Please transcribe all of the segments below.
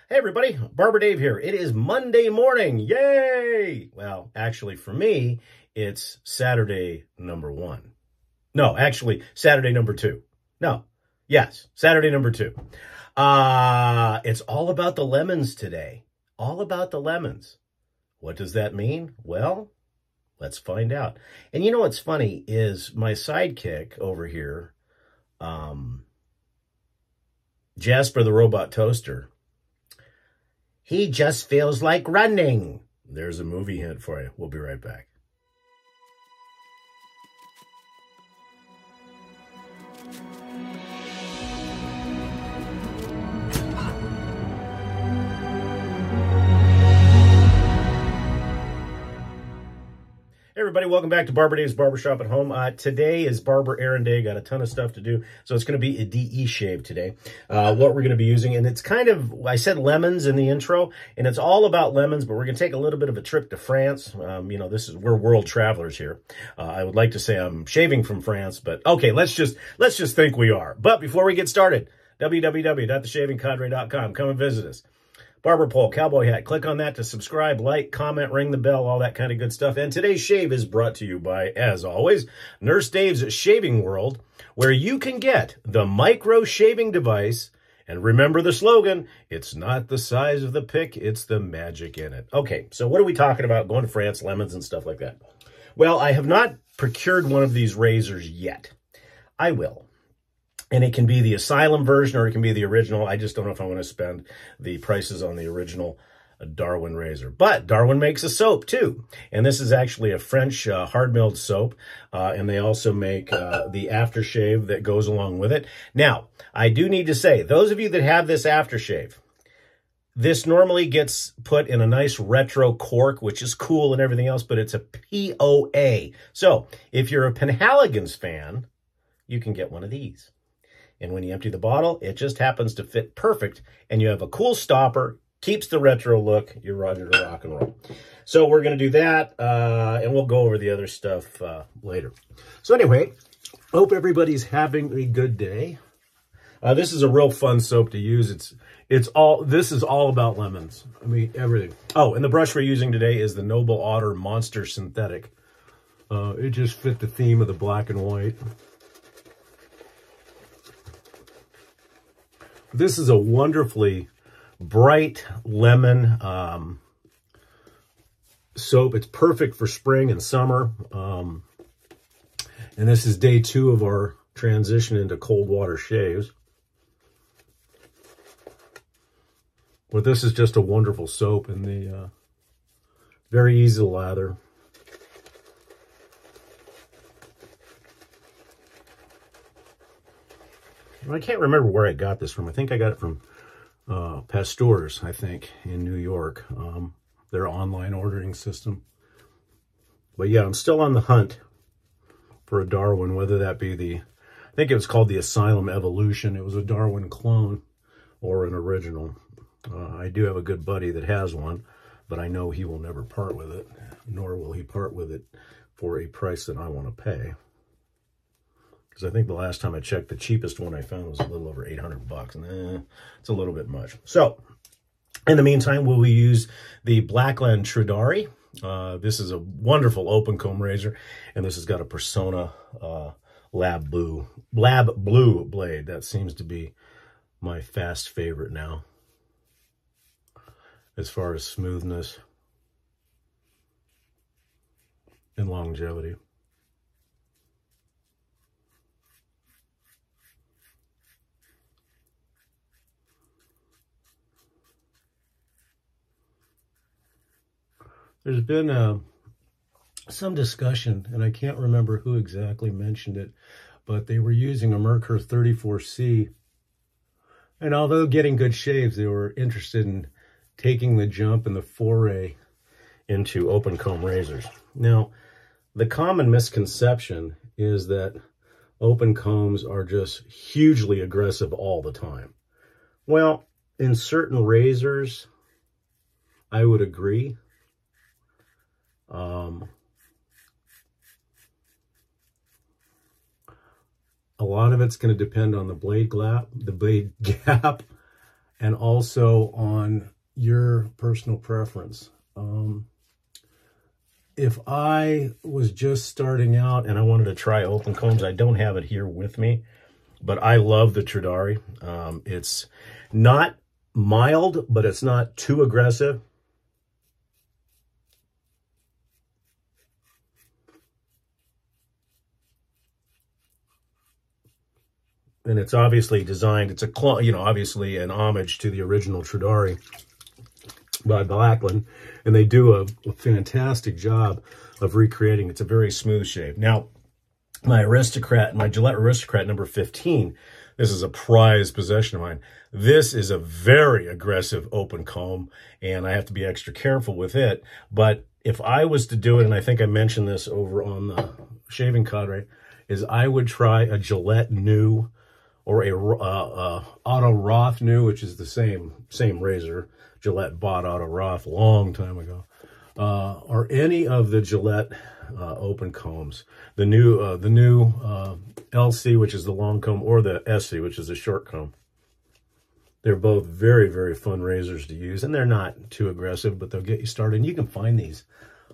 Hey everybody, Barber Dave here. It is Monday morning. Yay! Well, actually for me, it's Saturday number 1. No, actually Saturday number 2. No. Yes, Saturday number 2. It's all about the lemons today. All about the lemons. What does that mean? Well, let's find out. And you know what's funny is my sidekick over here, Jasper the Robot Toaster, he just feels like running. There's a movie hint for you. We'll be right back. Hey everybody, welcome back to Barber Dave's Barbershop at Home. Today is Barber Errand Day. Got a ton of stuff to do, so it's going to be a DE shave today. What we're going to be using, and it's kind of, I said lemons in the intro, and it's all about lemons, but we're going to take a little bit of a trip to France. You know, we're world travelers here. I would like to say I'm shaving from France, but okay, let's just think we are. But before we get started, www.theshavingcadre.com. Come and visit us. Barber pole, cowboy hat. Click on that to subscribe, like, comment, ring the bell, all that kind of good stuff. And today's shave is brought to you by, as always, Nurse Dave's Shaving World, where you can get the micro shaving device. And remember the slogan, it's not the size of the pick, it's the magic in it. Okay, so what are we talking about? Going to France, lemons and stuff like that. Well, I have not procured one of these razors yet. I will. And it can be the Asylum version or it can be the original. I just don't know if I want to spend the prices on the original Darwin razor. But Darwin makes a soap too. And this is actually a French hard-milled soap. And they also make the aftershave that goes along with it. Now, I do need to say, those of you that have this aftershave, this normally gets put in a nice retro cork, which is cool and everything else, but it's a POA. So if you're a Penhaligon's fan, you can get one of these. And when you empty the bottle, it just happens to fit perfect. And you have a cool stopper, keeps the retro look. You're ready to rock and roll. So we're going to do that, and we'll go over the other stuff later. So anyway, hope everybody's having a good day. This is a real fun soap to use. This is all about lemons. I mean, everything. Oh, and the brush we're using today is the Noble Otter Monster Synthetic. It just fit the theme of the black and white. This is a wonderfully bright lemon soap. It's perfect for spring and summer. And this is day 2 of our transition into cold water shaves. But this is just a wonderful soap and the very easy to lather. I can't remember where I got this from. I think I got it from Pasteur's, I think, in New York. Their online ordering system. But yeah, I'm still on the hunt for a Darwin, whether that be I think it was called the Asylum Evolution. It was a Darwin clone or an original. I do have a good buddy that has one, but I know he will never part with it, nor will he part with it for a price that I want to pay. Because I think the last time I checked, the cheapest one I found was a little over 800 bucks. And it's a little bit much. So, in the meantime, will we use the Blackland Tradari? This is a wonderful open comb razor. And this has got a Persona Lab Blue blade. That seems to be my fast favorite now, as far as smoothness and longevity. There's been some discussion, and I can't remember who exactly mentioned it, but they were using a Merkur 34C. And although getting good shaves, they were interested in taking the jump and the foray into open comb razors. Now, the common misconception is that open combs are just hugely aggressive all the time. Well, in certain razors, I would agree. A lot of it's going to depend on the blade gap and also on your personal preference. If I was just starting out and I wanted to try open combs, I don't have it here with me, but I love the Tradari. It's not mild, but it's not too aggressive. And it's obviously designed, it's a clone, you know, obviously an homage to the original Tradari by Blackland. And they do a fantastic job of recreating. It's a very smooth shave. Now, my Aristocrat, my Gillette Aristocrat number 15, this is a prized possession of mine. This is a very aggressive open comb, and I have to be extra careful with it. But if I was to do it, and I think I mentioned this over on the Shaving Cadre, is I would try a Gillette New or a Auto Roth New, which is the same razor. Gillette bought Auto Roth a long time ago. Or any of the Gillette open combs. The new LC, which is the long comb, or the SC, which is the short comb. They're both very, very fun razors to use, and they're not too aggressive, but they'll get you started. And you can find these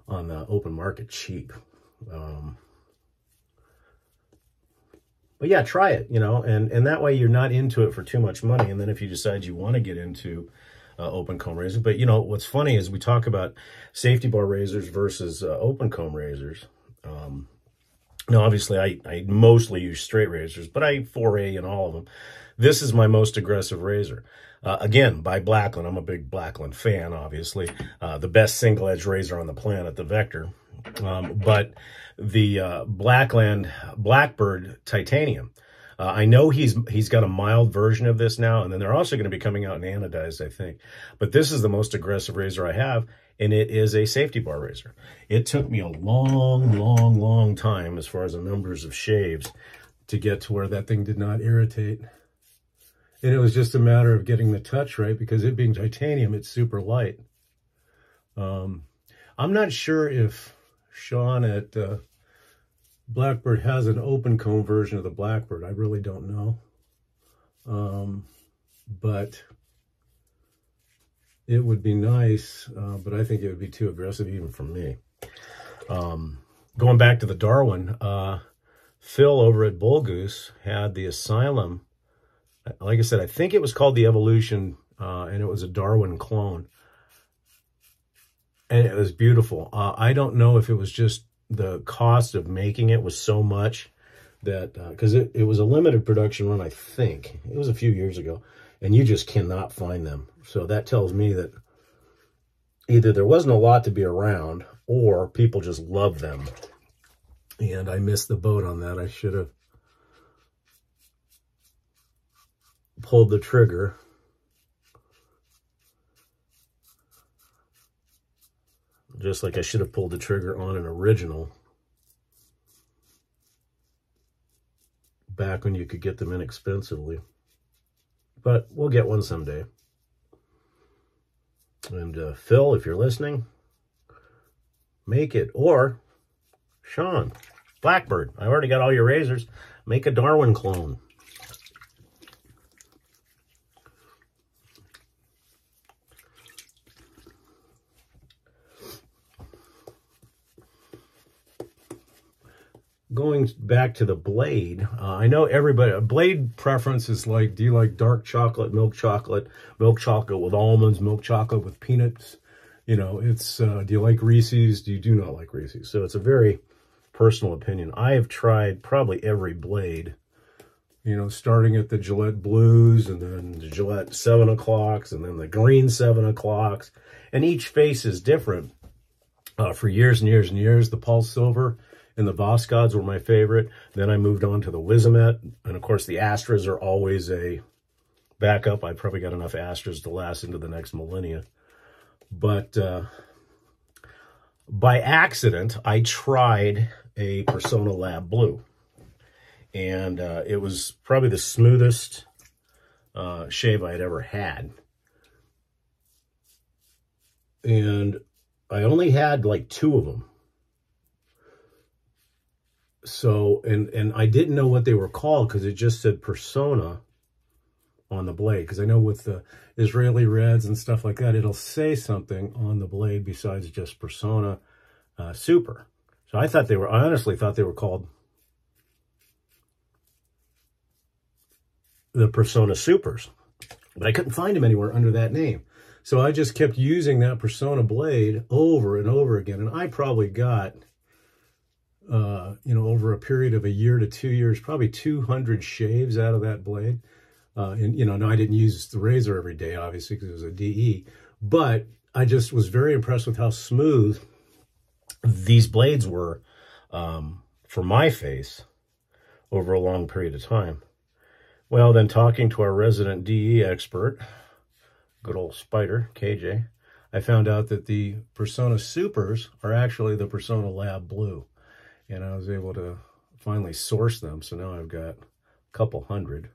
on the open market cheap. But yeah, try it, you know, and that way you're not into it for too much money. And then if you decide you want to get into open comb razors. But, you know, what's funny is we talk about safety bar razors versus open comb razors. Now, obviously, I mostly use straight razors, but I foray in all of them. This is my most aggressive razor. Again, by Blackland. I'm a big Blackland fan, obviously. The best single-edge razor on the planet, the Vector. But the Blackland Blackbird Titanium. I know he's got a mild version of this now, and then they're also going to be coming out in anodized, I think. But this is the most aggressive razor I have, and it is a safety bar razor. It took me a long, long, long time, as far as the numbers of shaves, to get to where that thing did not irritate. And it was just a matter of getting the touch right, because it being titanium, it's super light. I'm not sure if Sean at Blackbird has an open comb version of the Blackbird. I really don't know. But it would be nice, but I think it would be too aggressive even for me. Going back to the Darwin, Phil over at Bull Goose had the Asylum. Like I said, I think it was called the Evolution, and it was a Darwin clone. And it was beautiful. I don't know if it was just the cost of making it was so much that, because it was a limited production run, I think. It was a few years ago, and you just cannot find them. So that tells me that either there wasn't a lot to be around, or people just love them. And I missed the boat on that. I should have pulled the trigger. Just like I should have pulled the trigger on an original back when you could get them inexpensively. But we'll get one someday. And Phil, if you're listening, make it. Or Sean, Blackbird, I already got all your razors. Make a Darwin clone. Going back to the blade, I know everybody, a blade preference is like, do you like dark chocolate, milk chocolate with almonds, milk chocolate with peanuts? You know, it's, do you like Reese's? Do you not like Reese's? So it's a very personal opinion. I have tried probably every blade, you know, starting at the Gillette Blues, and then the Gillette 7 o'clocks, and then the green 7 o'clocks. And each face is different. For years and years and years, the Pulse Silver and the Voskhod were my favorite. Then I moved on to the Wizamet. And of course, the Astras are always a backup. I probably got enough Astras to last into the next millennia. But by accident, I tried a Persona Lab Blue. And it was probably the smoothest shave I had ever had. And I only had like 2 of them. So, and I didn't know what they were called because it just said Persona on the blade, because I know with the Israeli reds and stuff like that, it'll say something on the blade besides just Persona Super. So I honestly thought they were called the Persona Supers, but I couldn't find them anywhere under that name. So I just kept using that Persona blade over and over again. And I probably got, you know, over a period of a year to 2 years, probably 200 shaves out of that blade. And, you know, no, I didn't use the razor every day, obviously, because it was a DE. But I just was very impressed with how smooth these blades were for my face over a long period of time. Well, then talking to our resident DE expert, good old Spider, KJ, I found out that the Persona Supers are actually the Persona Lab Blue. And I was able to finally source them. So now I've got a couple hundred.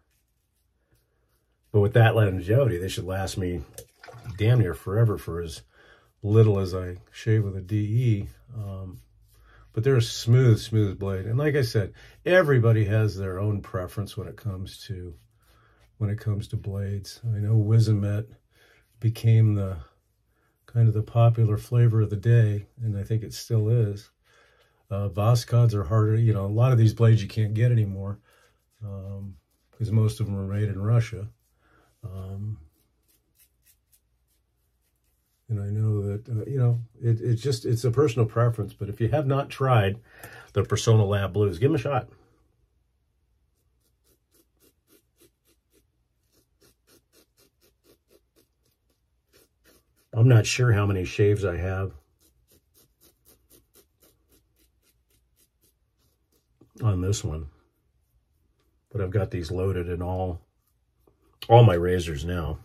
But with that longevity, they should last me damn near forever for as little as I shave with a DE. But they're a smooth, smooth blade. And like I said, everybody has their own preference when it comes to blades. I know Wizamet became the kind of the popular flavor of the day, and I think it still is. Voskods are harder. You know, a lot of these blades you can't get anymore because most of them are made in Russia. And I know that, you know, it's a personal preference. But if you have not tried the Persona Lab Blues, give them a shot. I'm not sure how many shaves I have on this one, but I've got these loaded in all my razors now.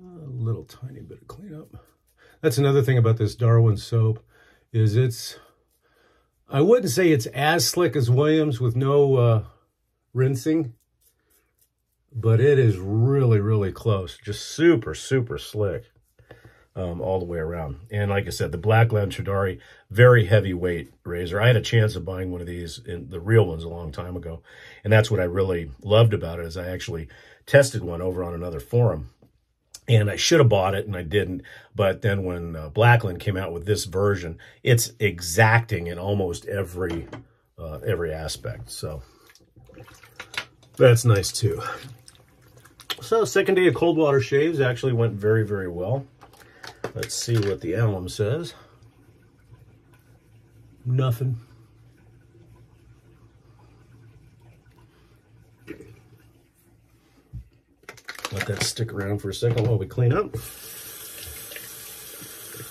A little tiny bit of cleanup. That's another thing about this Darwin soap is I wouldn't say it's as slick as Williams with no rinsing, but it is really, really close. Just super, super slick all the way around. And like I said, the Blackland Tradari, very heavyweight razor. I had a chance of buying one of these, in the real ones, a long time ago. And that's what I really loved about it, is I actually tested one over on another forum. And I should have bought it, and I didn't. But then when Blackland came out with this version, it's exacting in almost every aspect. So that's nice too. So second day of cold water shaves actually went very, very well. Let's see what the alum says. Nothing. Let that stick around for a second while we clean up.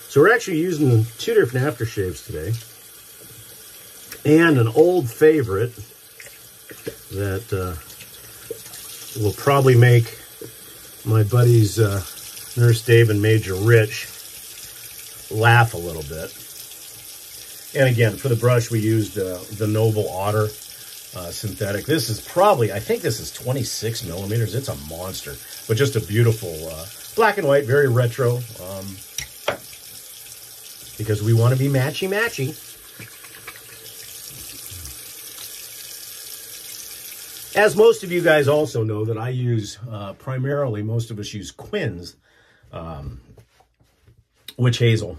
So we're actually using two different aftershaves today. And an old favorite that will probably make my buddies Nurse Dave and Major Rich laugh a little bit. And again, for the brush, we used the Noble Otter synthetic. This is probably, I think this is 26 millimeters. It's a monster, but just a beautiful black and white, very retro, because we want to be matchy-matchy. As most of you guys also know, that I use primarily, most of us use Quinn's Witch Hazel,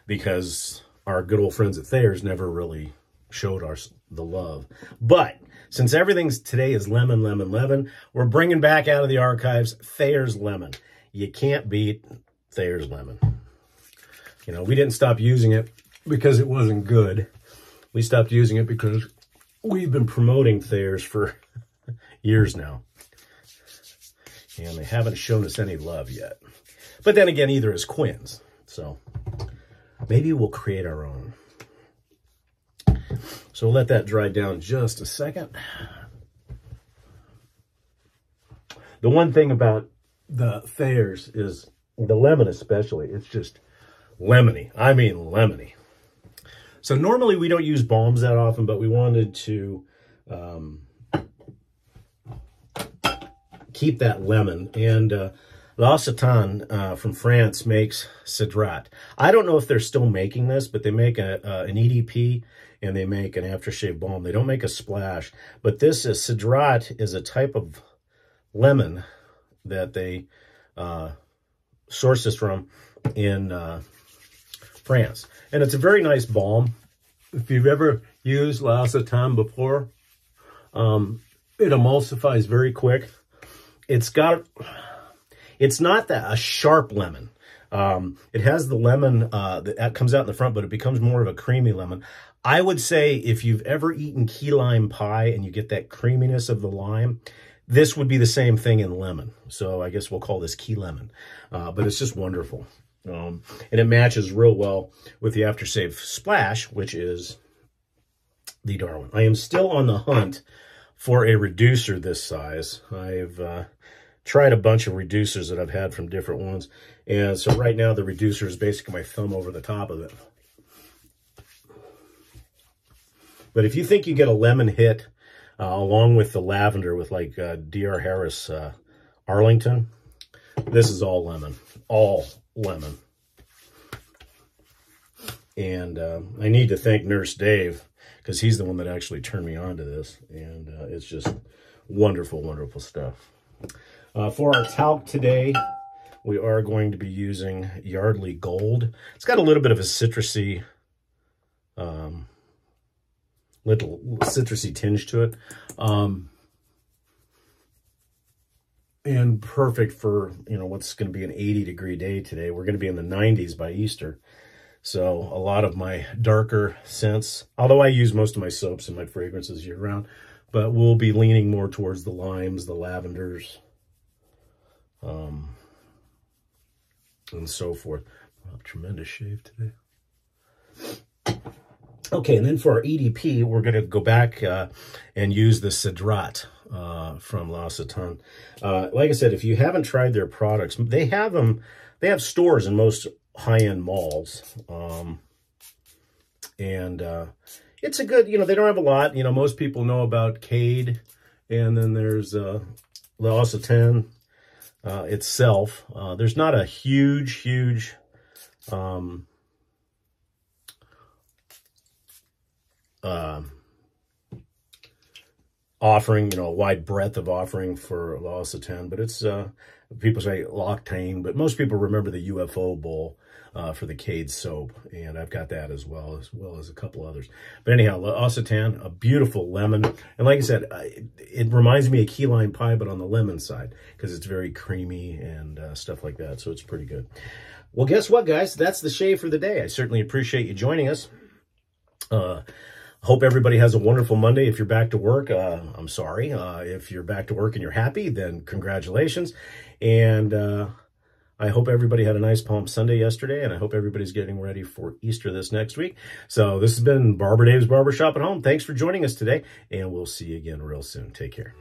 because our good old friends at Thayers never really showed us the love. But since everything's today is lemon, lemon, lemon, we're bringing back out of the archives Thayers Lemon. You can't beat Thayers Lemon. You know, we didn't stop using it because it wasn't good. We stopped using it because we've been promoting Thayers for years now. And they haven't shown us any love yet. But then again, either is Quinn's. So maybe we'll create our own. So we'll let that dry down just a second. The one thing about the Thayers is, the lemon especially, it's just lemony. I mean lemony. So normally we don't use balms that often, but we wanted to keep that lemon. And L'Occitane from France makes Cedrat. I don't know if they're still making this, but they make an EDP and they make an aftershave balm. They don't make a splash, but this is Cedrat is a type of lemon that they source this from in France. And it's a very nice balm. If you've ever used L'Occitane before, it emulsifies very quick. It's not a sharp lemon. It has the lemon that comes out in the front, but it becomes more of a creamy lemon. I would say if you've ever eaten key lime pie and you get that creaminess of the lime, this would be the same thing in lemon. So I guess we'll call this key lemon. But it's just wonderful. And it matches real well with the aftershave splash, which is the Darwin. I am still on the hunt for a reducer this size. I've tried a bunch of reducers that I've had from different ones. And so right now the reducer is basically my thumb over the top of it. But if you think you get a lemon hit along with the lavender with like D.R. Harris Arlington, this is all lemon. All lemon. And I need to thank Nurse Dave, because he's the one that actually turned me on to this. And it's just wonderful, wonderful stuff. For our talc today, we are going to be using Yardley Gold. It's got a little bit of a citrusy, little citrusy tinge to it. And perfect for, you know, what's going to be an 80-degree day today. We're going to be in the 90s by Easter. So a lot of my darker scents, although I use most of my soaps and my fragrances year-round, but we'll be leaning more towards the limes, the lavenders, and so forth. Oh, tremendous shave today. Okay, and then for our EDP, we're going to go back and use the Cedrat from L'Occitane. Like I said, if you haven't tried their products, they have them. They have stores in most high-end malls, and it's a good. You know, they don't have a lot. You know, most people know about Cade, and then there's L'Occitane itself. There's not a huge offering, you know, a wide breadth of offering for L'Occitane, but it's, people say L'Octane, but most people remember the UFO bowl for the Cade soap, and I've got that as well as a couple others. But anyhow, L'Occitane, a beautiful lemon, and like I said, it reminds me of key lime pie, but on the lemon side, because it's very creamy and stuff like that, so it's pretty good. Well, guess what, guys? That's the shave for the day. I certainly appreciate you joining us. Hope everybody has a wonderful Monday. If you're back to work, I'm sorry. If you're back to work and you're happy, then congratulations. And I hope everybody had a nice Palm Sunday yesterday, and I hope everybody's getting ready for Easter this next week. So this has been Barber Dave's Barbershop at Home. Thanks for joining us today, and we'll see you again real soon. Take care.